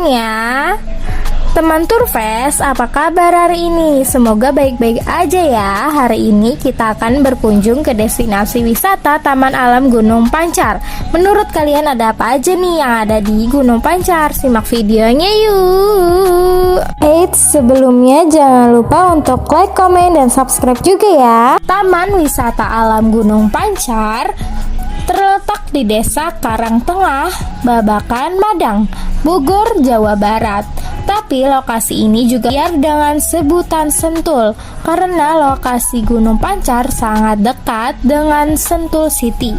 semuanya. Teman Turfest, apa kabar hari ini? Semoga baik-baik aja ya. Hari ini kita akan berkunjung ke destinasi wisata Taman Alam Gunung Pancar. Menurut kalian ada apa aja nih yang ada di Gunung Pancar? Simak videonya yuk. Eits, sebelumnya jangan lupa untuk like, komen, dan subscribe juga ya. Taman Wisata Alam Gunung Pancar terletak di Desa Karangtengah, Babakan, Madang, Bogor, Jawa Barat. Tapi lokasi ini juga biar dengan sebutan Sentul karena lokasi Gunung Pancar sangat dekat dengan Sentul City.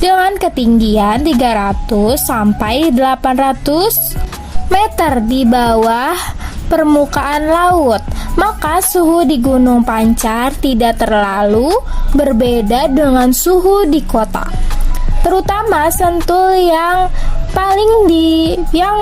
Dengan ketinggian 300 sampai 800 meter di bawah permukaan laut, maka suhu di Gunung Pancar tidak terlalu berbeda dengan suhu di kota. Terutama Sentul yang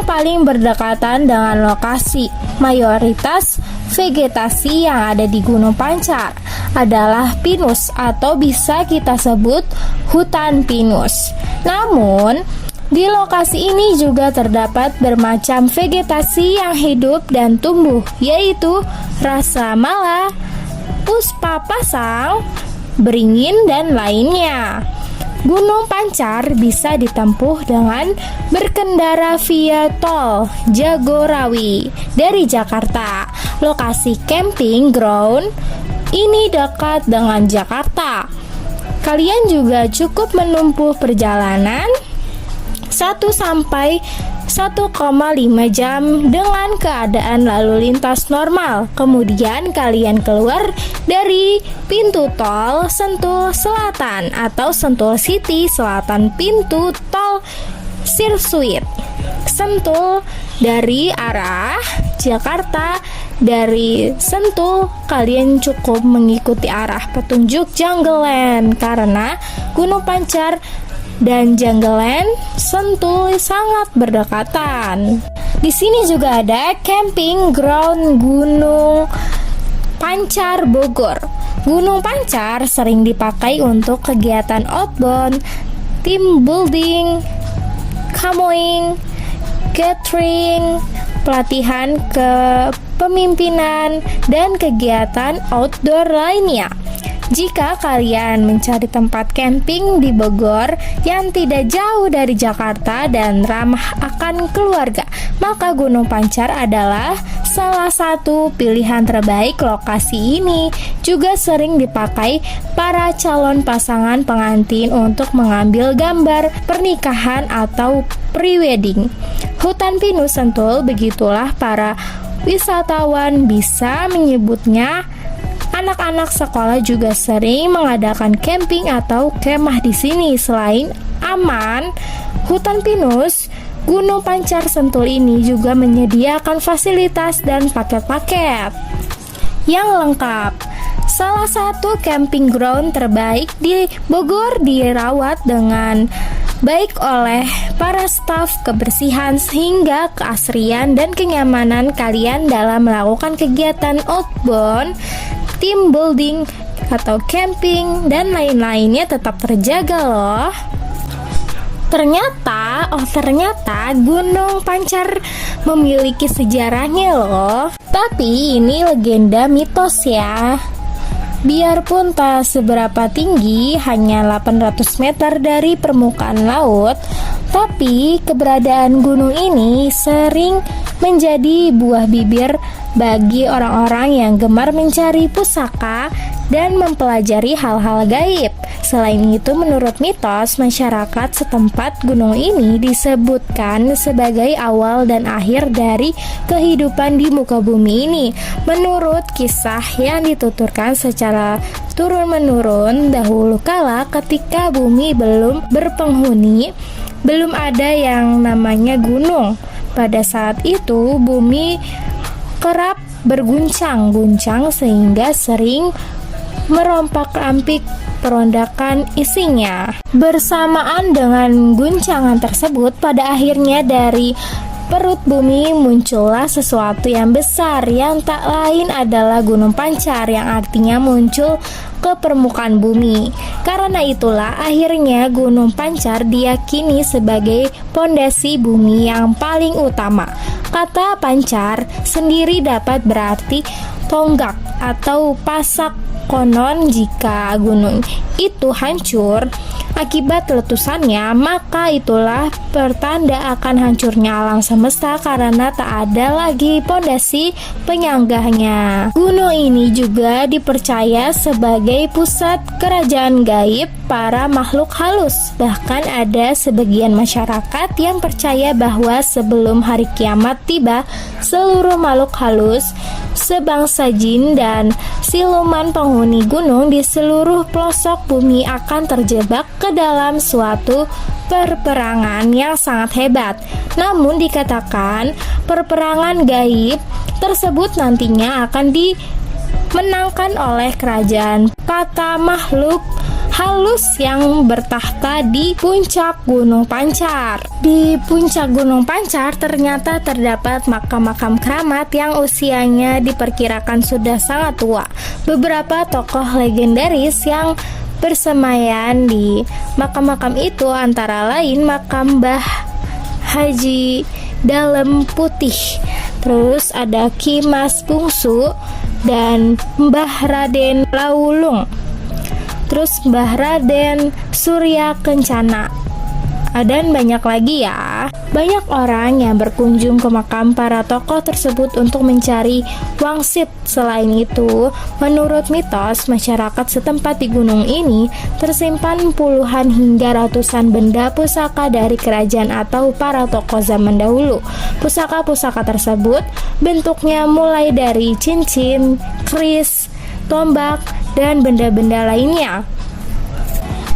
paling berdekatan dengan lokasi. Mayoritas vegetasi yang ada di Gunung Pancar adalah pinus atau bisa kita sebut hutan pinus. Namun, di lokasi ini juga terdapat bermacam vegetasi yang hidup dan tumbuh, yaitu rasa mala, puspa pasang, beringin, dan lainnya. Gunung Pancar bisa ditempuh dengan berkendara via tol Jagorawi dari Jakarta. Lokasi camping ground ini dekat dengan Jakarta. Kalian juga cukup menempuh perjalanan 1 sampai 1,5 jam dengan keadaan lalu lintas normal. Kemudian kalian keluar dari pintu tol Sentul Selatan atau Sentul City Selatan, pintu tol sirkuit Sentul dari arah Jakarta. Dari Sentul kalian cukup mengikuti arah petunjuk Jungle Land karena Gunung Pancar dan Jungle Land Sentul sangat berdekatan. Di sini juga ada camping ground Gunung Pancar Bogor. Gunung Pancar sering dipakai untuk kegiatan outbound, team building, canoeing, gathering, pelatihan kepemimpinan, dan kegiatan outdoor lainnya. Jika kalian mencari tempat camping di Bogor yang tidak jauh dari Jakarta dan ramah akan keluarga, maka Gunung Pancar adalah salah satu pilihan terbaik. Lokasi ini juga sering dipakai para calon pasangan pengantin untuk mengambil gambar pernikahan atau pre-wedding. Hutan pinus Sentul, begitulah para wisatawan bisa menyebutnya. Anak-anak sekolah juga sering mengadakan camping atau kemah di sini. Selain aman, hutan pinus Gunung Pancar Sentul ini juga menyediakan fasilitas dan paket-paket yang lengkap. Salah satu camping ground terbaik di Bogor dirawat dengan baik oleh para staf kebersihan sehingga keasrian dan kenyamanan kalian dalam melakukan kegiatan outbound, team building, atau camping, dan lain-lainnya tetap terjaga loh. Ternyata Gunung Pancar memiliki sejarahnya loh. Tapi ini legenda mitos ya. Biarpun tak seberapa tinggi, hanya 800 meter dari permukaan laut, tapi keberadaan gunung ini sering menjadi buah bibir bagi orang-orang yang gemar mencari pusaka dan mempelajari hal-hal gaib. Selain itu, menurut mitos masyarakat setempat, gunung ini disebutkan sebagai awal dan akhir dari kehidupan di muka bumi ini. Menurut kisah yang dituturkan secara turun-menurun, dahulu kala ketika bumi belum berpenghuni, belum ada yang namanya gunung. Pada saat itu bumi kerap berguncang-guncang sehingga sering merompak-rampik perondakan isinya. Bersamaan dengan guncangan tersebut, pada akhirnya dari perut bumi muncullah sesuatu yang besar yang tak lain adalah gunung pancar yang artinya muncul ke permukaan bumi. Karena itulah akhirnya gunung pancar diyakini sebagai pondasi bumi yang paling utama. Kata pancar sendiri dapat berarti tonggak atau pasak. Konon jika gunung itu hancur akibat letusannya, maka itulah pertanda akan hancurnya alam semesta karena tak ada lagi pondasi penyanggahnya. Gunung ini juga dipercaya sebagai pusat kerajaan gaib para makhluk halus. Bahkan ada sebagian masyarakat yang percaya bahwa sebelum hari kiamat tiba, seluruh makhluk halus sebangsa jin dan siluman penghuni gunung di seluruh pelosok bumi akan terjebak ke dalam suatu perperangan yang sangat hebat. Namun dikatakan perperangan gaib tersebut nantinya akan dimenangkan oleh kerajaan kata makhluk halus yang bertahta di puncak Gunung Pancar. Di puncak Gunung Pancar ternyata terdapat makam-makam keramat yang usianya diperkirakan sudah sangat tua. Beberapa tokoh legendaris yang bersemayam di makam-makam itu antara lain makam Mbah Haji Dalem Putih, terus ada Ki Mas Bungsu dan Mbah Raden Laulung, terus Mbah Raden Surya Kencana, dan banyak lagi ya. Banyak orang yang berkunjung ke makam para tokoh tersebut untuk mencari wangsit. Selain itu, menurut mitos, masyarakat setempat di gunung ini tersimpan puluhan hingga ratusan benda pusaka dari kerajaan atau para tokoh zaman dahulu. Pusaka-pusaka tersebut bentuknya mulai dari cincin, keris, tombak, dan benda-benda lainnya.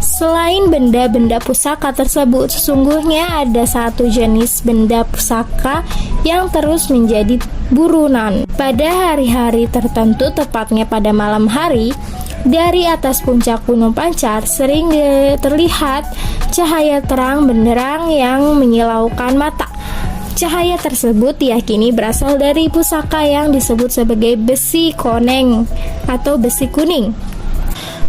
Selain benda-benda pusaka tersebut, sesungguhnya ada satu jenis benda pusaka yang terus menjadi buronan. Pada hari-hari tertentu, tepatnya pada malam hari, dari atas puncak Gunung Pancar sering terlihat cahaya terang benderang yang menyilaukan mata. Cahaya tersebut diyakini berasal dari pusaka yang disebut sebagai besi koneng atau besi kuning.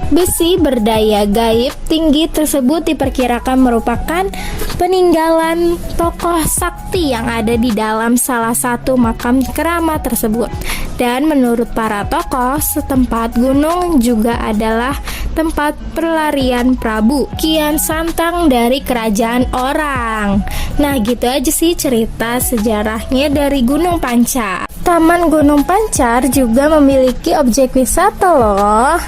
Besi berdaya gaib tinggi tersebut diperkirakan merupakan peninggalan tokoh sakti yang ada di dalam salah satu makam keramat tersebut. Dan menurut para tokoh setempat, gunung juga adalah tempat pelarian Prabu Kian Santang dari kerajaan orang. Nah, gitu aja sih cerita sejarahnya dari Gunung Pancar. Taman Gunung Pancar juga memiliki objek wisata loh.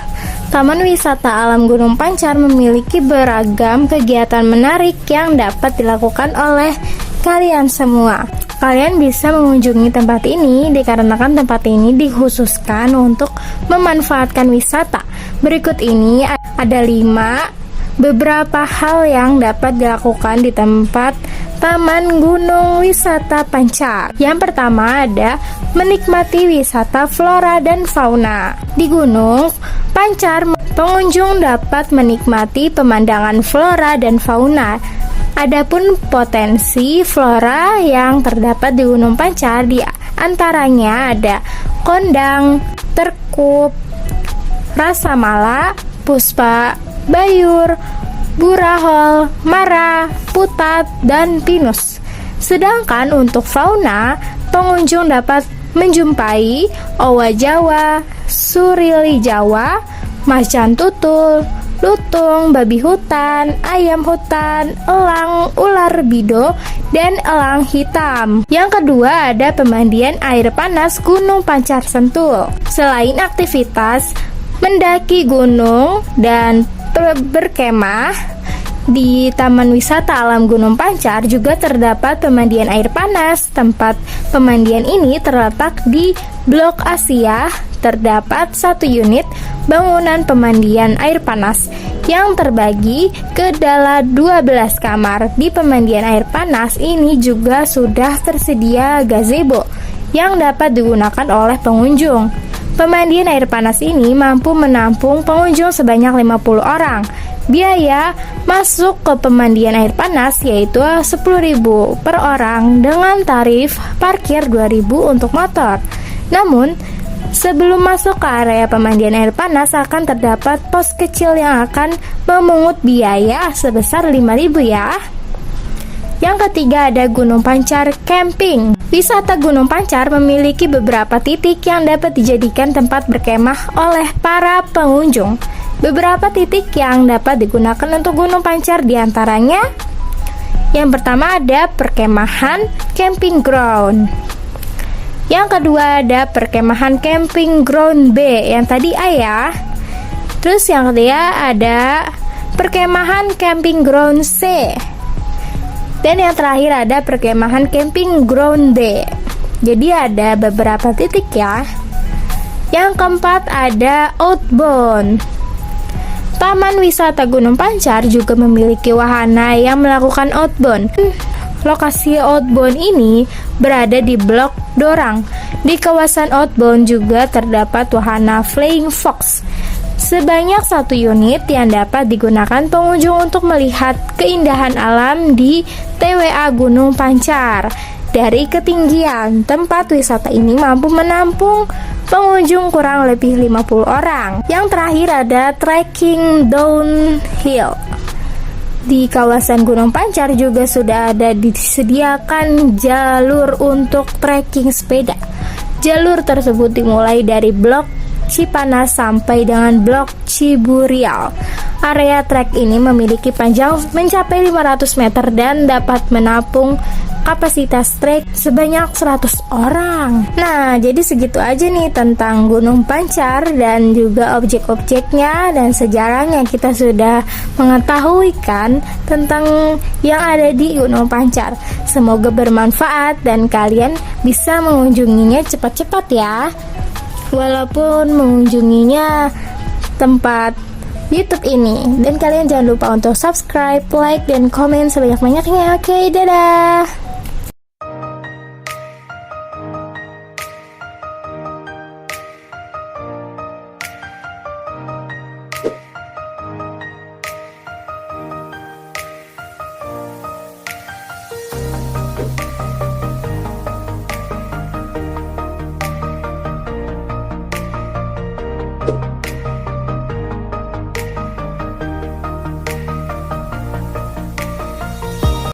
Taman Wisata Alam Gunung Pancar memiliki beragam kegiatan menarik yang dapat dilakukan oleh kalian semua. Kalian bisa mengunjungi tempat ini dikarenakan tempat ini dikhususkan untuk memanfaatkan wisata. Berikut ini ada 5 beberapa hal yang dapat dilakukan di tempat Taman Gunung Wisata Pancar. Yang pertama ada menikmati wisata flora dan fauna. Di Gunung Pancar, pengunjung dapat menikmati pemandangan flora dan fauna. Adapun potensi flora yang terdapat di Gunung Pancar di antaranya ada kondang, terkup, rasamala, puspa, bayur, burahol, mara, putat, dan pinus. Sedangkan untuk fauna, pengunjung dapat menjumpai owa Jawa, surili Jawa, macan tutul, lutung, babi hutan, ayam hutan, elang, ular bido, dan elang hitam. Yang kedua ada pemandian air panas Gunung Pancar Sentul. Selain aktivitas mendaki gunung dan berkemah, di Taman Wisata Alam Gunung Pancar juga terdapat pemandian air panas. Tempat pemandian ini terletak di Blok Asia. Terdapat 1 unit bangunan pemandian air panas yang terbagi ke dalam 12 kamar. Di pemandian air panas ini juga sudah tersedia gazebo yang dapat digunakan oleh pengunjung. Pemandian air panas ini mampu menampung pengunjung sebanyak 50 orang. Biaya masuk ke pemandian air panas yaitu 10.000 per orang dengan tarif parkir 2.000 untuk motor. Namun, sebelum masuk ke area pemandian air panas akan terdapat pos kecil yang akan memungut biaya sebesar 5.000 ya. Yang ketiga ada Gunung Pancar Camping. Wisata Gunung Pancar memiliki beberapa titik yang dapat dijadikan tempat berkemah oleh para pengunjung. Beberapa titik yang dapat digunakan untuk Gunung Pancar diantaranya yang pertama ada perkemahan camping ground. Yang kedua ada perkemahan camping ground B yang tadi A ya. Terus yang ketiga ada perkemahan camping ground C. Dan yang terakhir ada perkemahan camping ground D. Jadi ada beberapa titik ya. Yang keempat ada outbound. Taman Wisata Gunung Pancar juga memiliki wahana yang melakukan outbound. Lokasi outbound ini berada di Blok Dorang. Di kawasan outbound juga terdapat wahana Flying Fox. Sebanyak 1 unit yang dapat digunakan pengunjung untuk melihat keindahan alam di TWA Gunung Pancar. Dari ketinggian, tempat wisata ini mampu menampung pengunjung kurang lebih 50 orang. Yang terakhir ada trekking downhill. Di kawasan Gunung Pancar juga sudah ada disediakan jalur untuk trekking sepeda. Jalur tersebut dimulai dari Blok Cipanas sampai dengan Blok Ciburial. Area trek ini memiliki panjang mencapai 500 meter dan dapat menampung kapasitas trek sebanyak 100 orang. Nah, jadi segitu aja nih tentang Gunung Pancar dan juga objek-objeknya dan sejarahnya. Kita sudah mengetahui kan tentang yang ada di Gunung Pancar. Semoga bermanfaat dan kalian bisa mengunjunginya cepat-cepat ya. Walaupun mengunjunginya tempat YouTube ini. Dan kalian jangan lupa untuk subscribe, like, dan komen sebanyak-banyaknya. Oke, dadah.